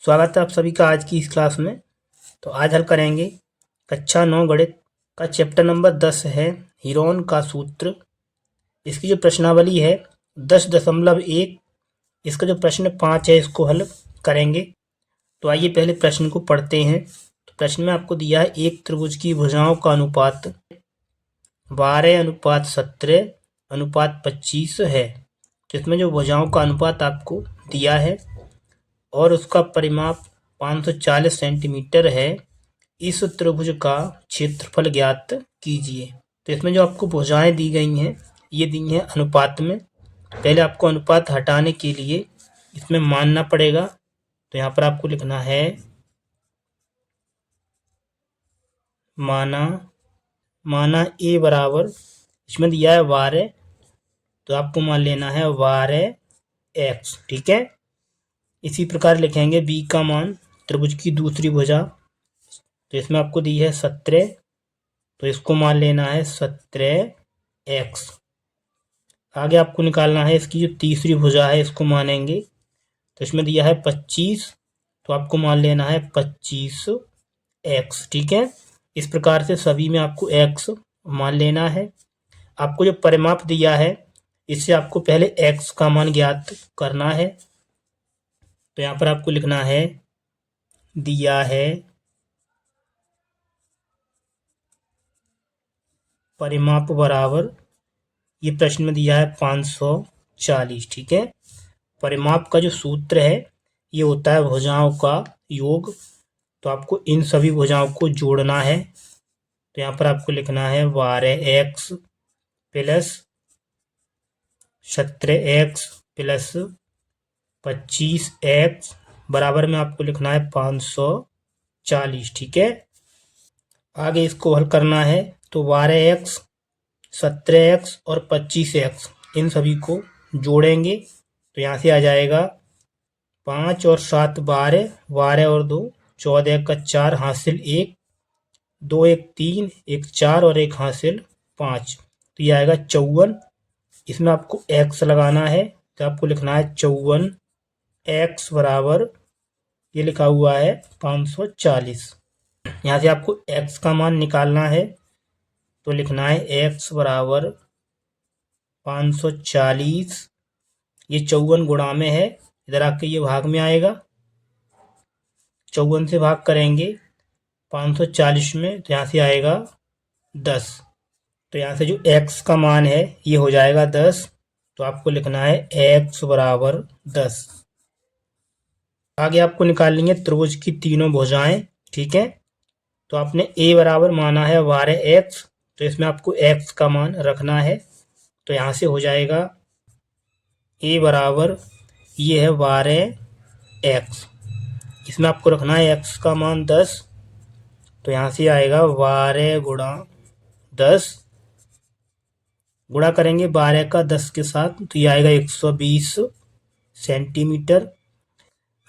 स्वागत है आप सभी का आज की इस क्लास में। तो आज हल करेंगे कक्षा 9 गणित का चैप्टर नंबर 10 है हीरोन का सूत्र। इसकी जो प्रश्नावली है 10.1, इसका जो प्रश्न 5 है इसको हल करेंगे। तो आइए पहले प्रश्न को पढ़ते हैं। तो प्रश्न में आपको दिया है एक त्रिभुज की भुजाओं का अनुपात 12:17:25 है। तो इसमें जो भुजाओं का अनुपात आपको दिया है और उसका परिमाप 540 सेंटीमीटर है। इस त्रिभुज का क्षेत्रफल ज्ञात कीजिए। तो इसमें जो आपको भुजाएं दी गई हैं ये दी हैं अनुपात में। पहले आपको अनुपात हटाने के लिए इसमें मानना पड़ेगा। तो यहाँ पर आपको लिखना है माना ए बराबर, इसमें दिया है 12, तो आपको मान लेना है 12x। ठीक है, इसी प्रकार लिखेंगे b का मान त्रिभुज की दूसरी भुजा, तो इसमें आपको दी है 17, तो इसको मान लेना है 17x। आगे आपको निकालना है इसकी जो तीसरी भुजा है इसको मानेंगे, तो इसमें दिया है 25, तो आपको मान लेना है 25x। ठीक है, इस प्रकार से सभी में आपको x मान लेना है। आपको जो परिमाप दिया है इससे आपको पहले x का मान ज्ञात करना है। तो यहाँ पर आपको लिखना है दिया है परिमाप बराबर, ये प्रश्न में दिया है 540। ठीक है, परिमाप का जो सूत्र है ये होता है भुजाओं का योग, तो आपको इन सभी भुजाओं को जोड़ना है। तो यहाँ पर आपको लिखना है 12x plus 17x plus 25x बराबर में आपको लिखना है 540। ठीक है, आगे इसको हल करना है। तो 12x 17x और 25x इन सभी को जोड़ेंगे, तो यहाँ से आ जाएगा 5 और 7 12, 12 और 2 14 का 4 हासिल 1, 2 1 3, 1 4 और 1 हासिल 5, तो ये आएगा 54। इसमें आपको x लगाना है, तो आपको लिखना है 54x बराबर, ये लिखा हुआ है 540। यहाँ से आपको x का मान निकालना है, तो लिखना है x बराबर 540, ये 54 गुणा में है, इधर आके ये भाग में आएगा। 54 से भाग करेंगे 540 में, तो यहाँ से आएगा 10। तो यहाँ से जो x का मान है ये हो जाएगा 10, तो आपको लिखना है x बराबर 10। आगे आपको निकालनी है त्रिभुज की तीनों भुजाएं। ठीक है, तो आपने a बराबर माना है 12x, तो इसमें आपको x का मान रखना है। तो यहाँ से हो जाएगा a बराबर, ये है 12x, इसमें आपको रखना है x का मान 10, तो यहाँ से आएगा 12 गुणा 10, गुणा करेंगे 12 का 10 के साथ, तो ये आएगा 120 सेंटीमीटर।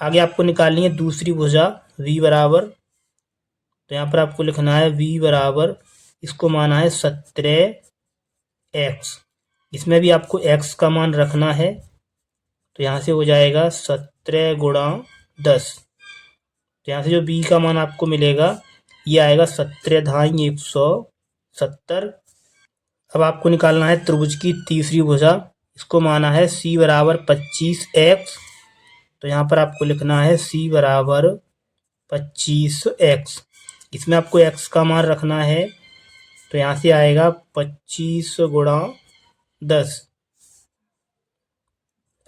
आगे आपको निकालनी है दूसरी भुजा v बराबर, तो यहाँ पर आपको लिखना है v बराबर, इसको माना है 17x, इसमें भी आपको x का मान रखना है। तो यहाँ से हो जाएगा 17 गुणा 10, तो यहाँ से जो b का मान आपको मिलेगा ये आएगा 17 धाई 170। अब आपको निकालना है त्रिभुज की तीसरी भुजा, इसको माना है c बराबर 25x, तो यहाँ पर आपको लिखना है c बराबर 25x, इसमें आपको x का मान रखना है। तो यहाँ से आएगा 25 गुणा 10।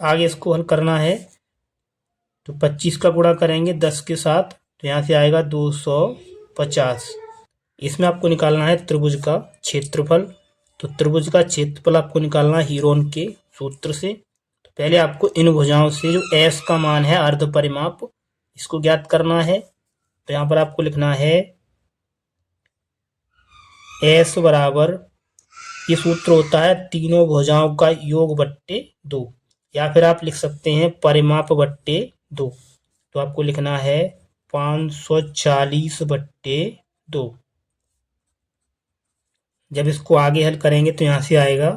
आगे इसको हल करना है, तो 25 का गुणा करेंगे 10 के साथ, तो यहाँ से आएगा 250। इसमें आपको निकालना है त्रिभुज का क्षेत्रफल। तो त्रिभुज का क्षेत्रफल आपको निकालना है हीरोन के सूत्र से। तो पहले आपको इन भुजाओं से जो s का मान है अर्ध परिमाप, इसको ज्ञात करना है। तो यहाँ पर आपको लिखना है s बराबर, ये सूत्र होता है तीनों भुजाओं का योग बट्टे 2, या फिर आप लिख सकते हैं परिमाप बट्टे 2। तो आपको लिखना है 540 बट्टे 2। जब इसको आगे हल करेंगे तो यहाँ से आएगा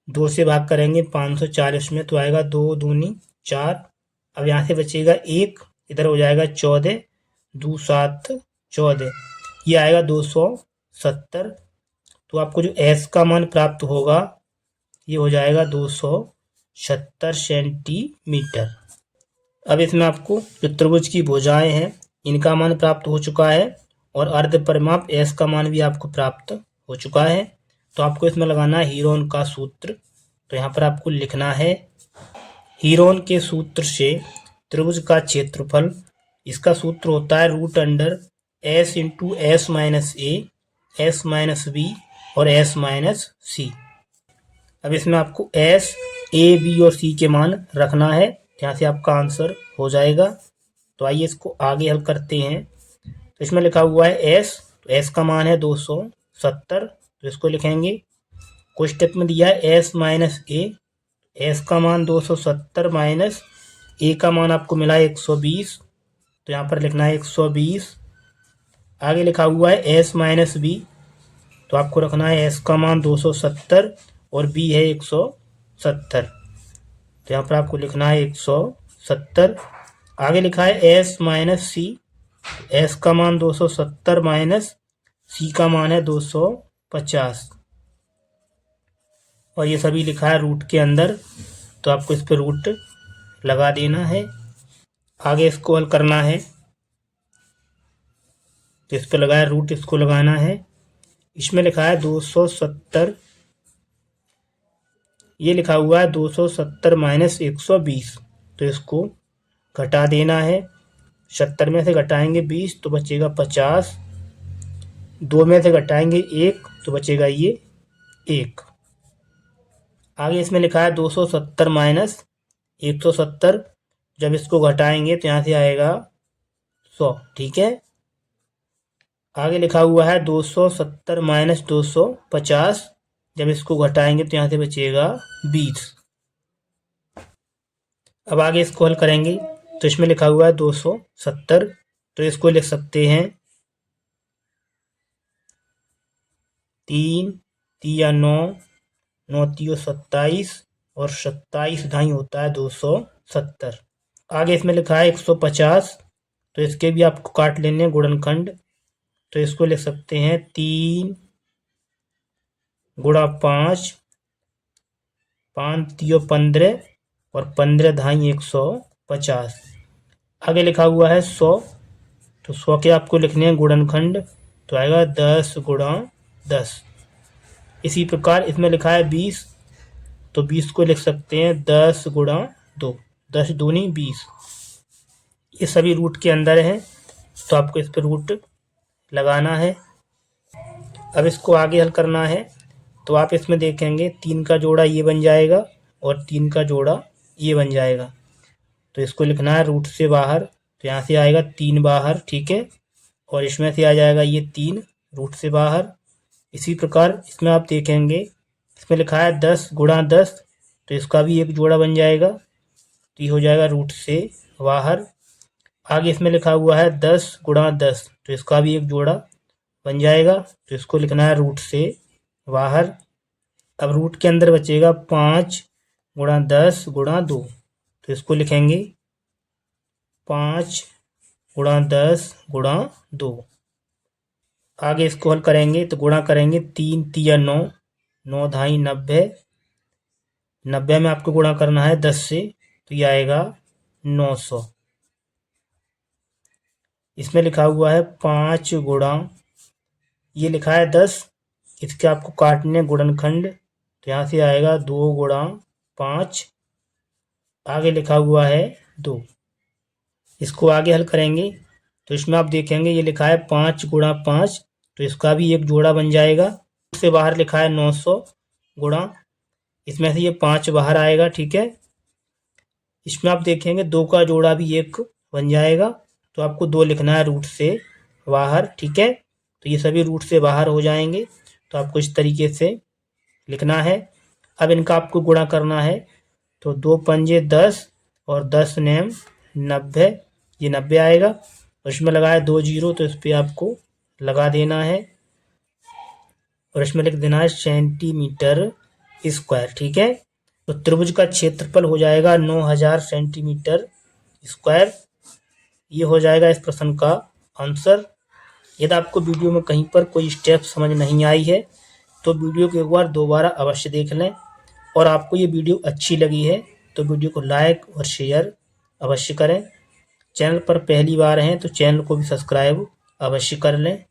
2 से भाग करेंगे 540 में, तो आएगा 2 दूनी 4। अब यहाँ से बचेगा 1, इधर हो जाएगा 14, 2 7 14, ये आएगा 270। तो आपको जो एस का मान प्राप्त होगा ये हो जाएगा 270 सेंटीमीटर। अब इसमें आपको जो त्रिभुज की भुजाएं हैं इनका मान प्राप्त हो चुका है और अर्ध परिमाप एस का मान भी आपको प्राप्त हो चुका है। तो आपको इसमें लगाना है हीरोन का सूत्र। तो यहाँ पर आपको लिखना है हीरोन के सूत्र से त्रिभुज का क्षेत्रफल, इसका सूत्र होता है root under S into S minus A, S minus B और एस माइनस सी। अब इसमें आपको एस, ए, बी और सी के मान रखना है, यहाँ से आपका आंसर हो जाएगा। तो आइए इसको आगे हल करते हैं। तो इसमें लिखा हुआ है एस, तो एस का मान है 270, तो इसको लिखेंगे। कोष्टक में दिया है एस माइनस ए, एस का मान 270 माइनस ए का मान आपको मिला है 120, तो यहाँ पर लिखना है 120। आगे लिखा हुआ है एस माइनस बी, तो आपको रखना है एस का मान 270 और बी है 170, तो यहाँ पर आपको लिखना है 170। आगे लिखा है एस माइनस सी, एस का मान 270 माइनस सी का मान है 250, और ये सभी लिखा है रूट के अंदर, तो आपको इस पर रूट लगा देना है। आगे इसको हल करना है, तो इस पर लगाया रूट, इसको लगाना है। इसमें लिखा है 270, ये लिखा हुआ है 270 माइनस 120, तो इसको घटा देना है। 70 में से घटाएंगे 20 तो बचेगा 50, 2 में से घटाएंगे 1 तो बचेगा ये 1। आगे इसमें लिखा है 270 माइनस 170, जब इसको घटाएंगे तो यहाँ से आएगा 100, ठीक है। आगे लिखा हुआ है 270 माइनस 250, जब इसको घटाएंगे तो यहाँ से बचेगा 20। अब आगे इसको हल करेंगे, तो इसमें लिखा हुआ है 270, तो इसको लिख सकते हैं 3 3 9, 9 3 27 और 27 ढाई होता है 270। आगे इसमें लिखा है 150, तो इसके भी आपको काट लेने गुणनखंड, तो इसको लिख सकते हैं 3 गुणा 5, 5 3 15 और 15 ढाई 150। आगे लिखा हुआ है 100, तो 100 के आपको लिखने हैं गुणनखंड, तो आएगा 10 गुणा 10। इसी प्रकार इसमें लिखा है 20, तो 20 को लिख सकते हैं 10 गुणा 2, 10 दूनी 20। ये सभी रूट के अंदर है, तो आपको इस पर रूट लगाना है। अब इसको आगे हल करना है, तो आप इसमें देखेंगे 3 का जोड़ा ये बन जाएगा और 3 का जोड़ा ये बन जाएगा, तो इसको लिखना है रूट से बाहर, तो यहाँ से आएगा 3 बाहर, ठीक है, और इसमें से आ जाएगा ये 3 रूट से बाहर। इसी प्रकार इसमें आप देखेंगे इसमें लिखा है 10 गुणा 10, तो इसका भी एक जोड़ा बन जाएगा, तो ये हो जाएगा रूट से बाहर। आगे इसमें लिखा हुआ है 10 गुणा 10, तो इसका भी एक जोड़ा बन जाएगा, तो इसको लिखना है रूट से बाहर। अब रूट के अंदर बचेगा 5 गुणा 10 गुणा 2, तो इसको लिखेंगे 5 गुणा 10 गुणा 2। आगे इसको हल करेंगे, तो गुणा करेंगे 3 3 9, 9 ढाई 90, 90 में आपको गुणा करना है 10 से, तो ये आएगा 900। इसमें लिखा हुआ है 5 गुणा, ये लिखा है 10, इसके आपको काटने गुणनखंड, तो यहाँ से आएगा 2 गुणा 5, आगे लिखा हुआ है 2। इसको आगे हल करेंगे, तो इसमें आप देखेंगे ये लिखा है 5 गुणा 5, तो इसका भी एक जोड़ा बन जाएगा। से बाहर लिखा है 900 गुणा, इसमें से ये 5 बाहर आएगा, ठीक है। इसमें आप देखेंगे 2 का जोड़ा भी एक बन जाएगा, तो आपको 2 लिखना है रूट से बाहर, ठीक है। तो ये सभी रूट से बाहर हो जाएंगे, तो आपको इस तरीके से लिखना है। अब इनका आपको गुणा करना है, तो 2 पंजे 10 और 10 नेम 90, ये 90 आएगा, और इसमें लगाया 2 जीरो, तो इस पर आपको लगा देना है और इसमें लिख देना है सेंटीमीटर स्क्वायर, ठीक है। तो त्रिभुज का क्षेत्रफल हो जाएगा 9000 सेंटीमीटर स्क्वायर। ये हो जाएगा इस प्रश्न का आंसर। यदि आपको वीडियो में कहीं पर कोई स्टेप समझ नहीं आई है तो वीडियो को एक बार दोबारा अवश्य देख लें, और आपको ये वीडियो अच्छी लगी है तो वीडियो को लाइक और शेयर अवश्य करें। चैनल पर पहली बार हैं तो चैनल को भी सब्सक्राइब अवश्य कर लें।